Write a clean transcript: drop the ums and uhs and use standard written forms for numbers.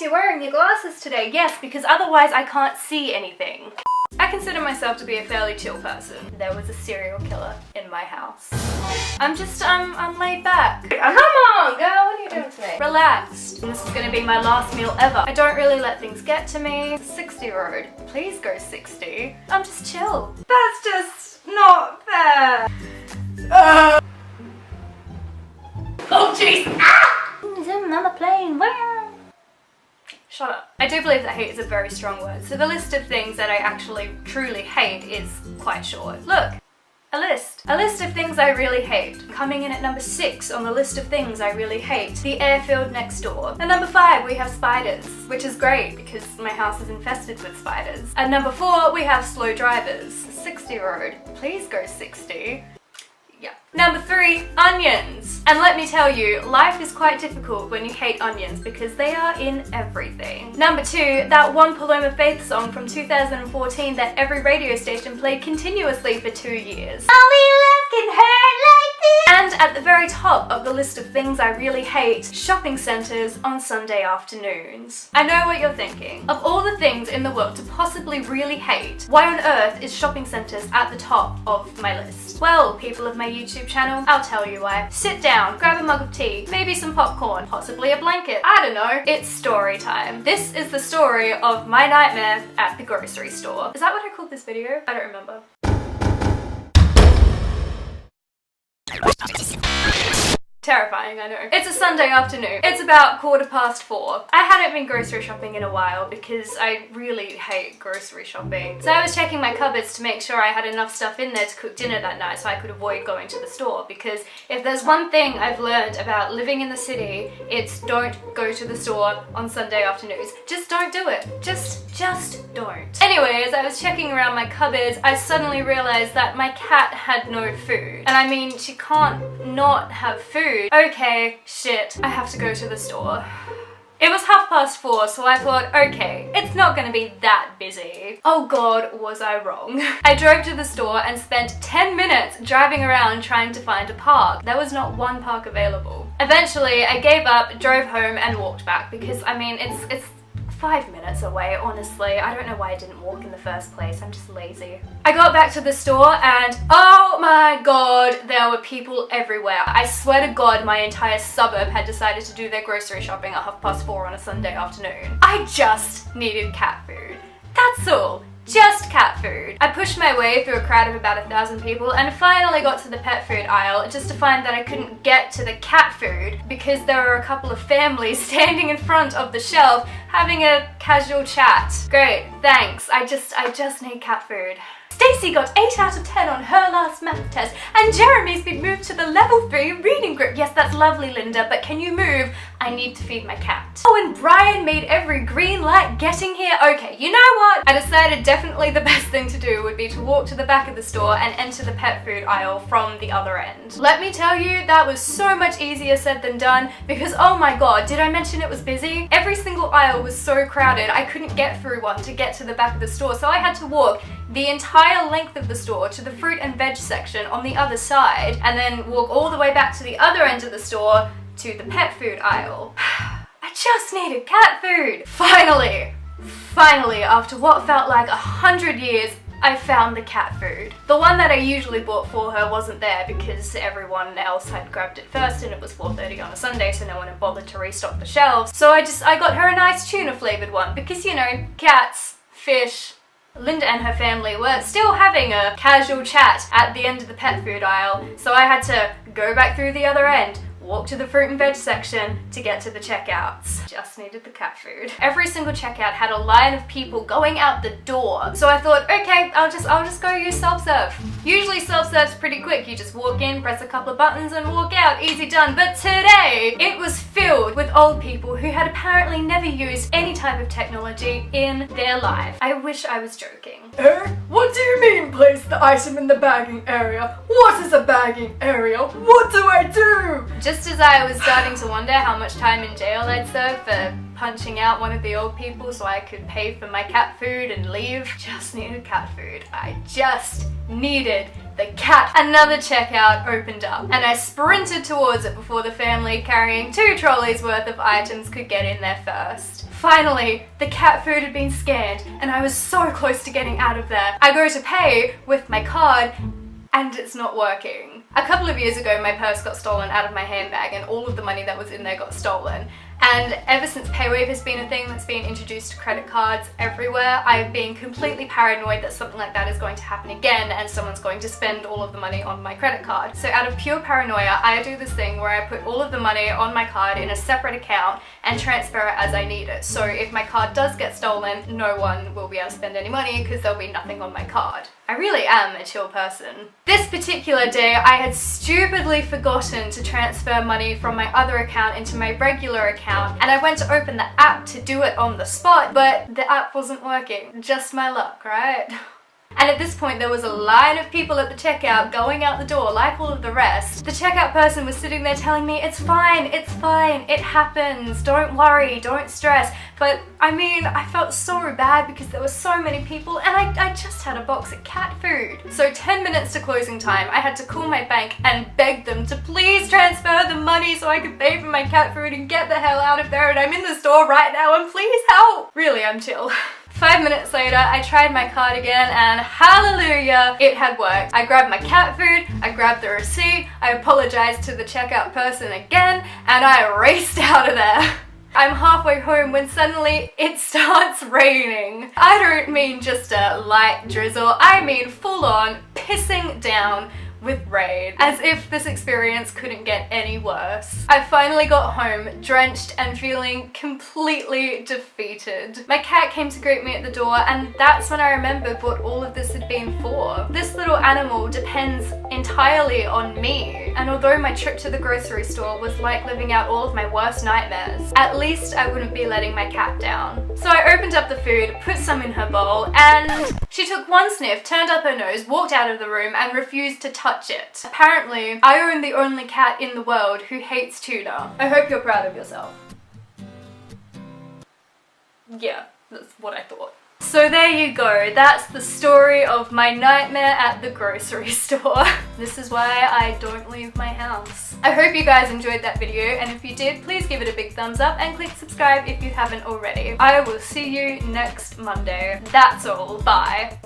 you're wearing your glasses today. Yes, because otherwise I can't see anything. I consider myself to be a fairly chill person. There was a serial killer in my house. I'm laid back. Come on, girl, what are you doing today? Relaxed. This is gonna be my last meal ever. I don't really let things get to me. 60 road. Please go 60. I'm just chill. That's just not fair. Oh jeez! Ah! Another plane. Shut up. I do believe that hate is a very strong word, so the list of things that I actually truly hate is quite short. Look, a list. A list of things I really hate. Coming in at number 6 on the list of things I really hate, the airfield next door. At number 5 we have spiders, which is great because my house is infested with spiders. At number 4 we have slow drivers. 60 road. Please go 60. Yeah. Number 3, onions. And let me tell you, life is quite difficult when you hate onions because they are in everything. Number 2, that one Paloma Faith song from 2014 that every radio station played continuously for 2 years. Only love can hurt like this. And at the very top of the list of things I really hate, shopping centres on Sunday afternoons. I know what you're thinking. Of all the things in the world to possibly really hate, why on earth is shopping centres at the top of my list? Well, people of my YouTube channel, I'll tell you why. Sit down, grab a mug of tea, maybe some popcorn, possibly a blanket. I don't know. It's story time. This is the story of my nightmare at the grocery store. Is that what I called this video? I don't remember. Terrifying, I know. It's a Sunday afternoon. It's about 4:15. I hadn't been grocery shopping in a while because I really hate grocery shopping. So I was checking my cupboards to make sure I had enough stuff in there to cook dinner that night so I could avoid going to the store, because if there's one thing I've learned about living in the city, it's don't go to the store on Sunday afternoons. Just don't do it. Just don't. Anyways, I was checking around my cupboards. I suddenly realized that my cat had no food. And I mean, she can't not have food. Okay, shit, I have to go to the store. It was 4:30, so I thought, okay, it's not gonna be that busy. Oh god, was I wrong. I drove to the store and spent 10 minutes driving around trying to find a park. There was not one park available. Eventually, I gave up, drove home and walked back because, I mean, it's 5 minutes away, honestly. I don't know why I didn't walk in the first place. I'm just lazy. I got back to the store and oh my god, there were people everywhere. I swear to god, my entire suburb had decided to do their grocery shopping at 4:30 on a Sunday afternoon. I just needed cat food. That's all. Just cat food. I pushed my way through a crowd of about 1,000 people and finally got to the pet food aisle, just to find that I couldn't get to the cat food because there were a couple of families standing in front of the shelf having a casual chat. Great, thanks. I just need cat food. Stacey got 8 out of 10 on her last math test, and Jeremy's been moved to the level 3 reading group. Yes, that's lovely, Linda, but can you move? I need to feed my cat. Oh, and Brian made every green light getting here. Okay, you know what? I decided definitely the best thing to do would be to walk to the back of the store and enter the pet food aisle from the other end. Let me tell you, that was so much easier said than done because, oh my god, did I mention it was busy? Every single aisle was so crowded, I couldn't get through one to get to the back of the store, so I had to walk the entire length of the store to the fruit and veg section on the other side, and then walk all the way back to the other end of the store to the pet food aisle. I just needed cat food! Finally, after what felt like 100 years, I found the cat food. The one that I usually bought for her wasn't there because everyone else had grabbed it first and it was 4:30 on a Sunday, so no one had bothered to restock the shelves. So I got her a nice tuna flavoured one because, you know, cats, fish. Linda and her family were still having a casual chat at the end of the pet food aisle, so I had to go back through the other end, walk to the fruit and veg section to get to the checkouts. Just needed the cat food. Every single checkout had a line of people going out the door, so I thought, okay, I'll just go use self-serve. Usually self-serve's pretty quick. You just walk in, press a couple of buttons and walk out. Easy done. But today, it was filled with old people who had apparently never used any type of technology in their life. I wish I was joking. What do you mean place the item in the bagging area? What is a bagging area? What do I do? Just as I was starting to wonder how much time in jail I'd serve for punching out one of the old people so I could pay for my cat food and leave. Just needed cat food. I just needed the cat. Another checkout opened up and I sprinted towards it before the family carrying 2 trolleys worth of items could get in there first. Finally, the cat food had been scanned and I was so close to getting out of there. I go to pay with my card and it's not working. A couple of years ago, my purse got stolen out of my handbag and all of the money that was in there got stolen. And ever since PayWave has been a thing that's been introduced to credit cards everywhere, I've been completely paranoid that something like that is going to happen again and someone's going to spend all of the money on my credit card. So out of pure paranoia, I do this thing where I put all of the money on my card in a separate account and transfer it as I need it. So if my card does get stolen, no one will be able to spend any money because there'll be nothing on my card. I really am a chill person. This particular day, I had stupidly forgotten to transfer money from my other account into my regular account, and I went to open the app to do it on the spot, but the app wasn't working. Just my luck, right? And at this point there was a line of people at the checkout going out the door like all of the rest. The checkout person was sitting there telling me, it's fine, it happens, don't worry, don't stress. But I mean, I felt so bad because there were so many people and I just had a box of cat food. So 10 minutes to closing time, I had to call my bank and beg them to please transfer the money so I could pay for my cat food and get the hell out of there, and I'm in the store right now and please help. Really, I'm chill. 5 minutes later, I tried my card again and hallelujah, it had worked. I grabbed my cat food, I grabbed the receipt, I apologized to the checkout person again, and I raced out of there. I'm halfway home when suddenly it starts raining. I don't mean just a light drizzle, I mean full on pissing down with rain, as if this experience couldn't get any worse. I finally got home, drenched and feeling completely defeated. My cat came to greet me at the door, and that's when I remembered what all of this had been for. This little animal depends entirely on me, and although my trip to the grocery store was like living out all of my worst nightmares, at least I wouldn't be letting my cat down. So I opened up the food, put some in her bowl, and she took one sniff, turned up her nose, walked out of the room, and refused to touch it. Apparently, I own the only cat in the world who hates tuna. I hope you're proud of yourself. Yeah, that's what I thought. So there you go, that's the story of my nightmare at the grocery store. This is why I don't leave my house. I hope you guys enjoyed that video, and if you did, please give it a big thumbs up and click subscribe if you haven't already. I will see you next Monday. That's all, bye.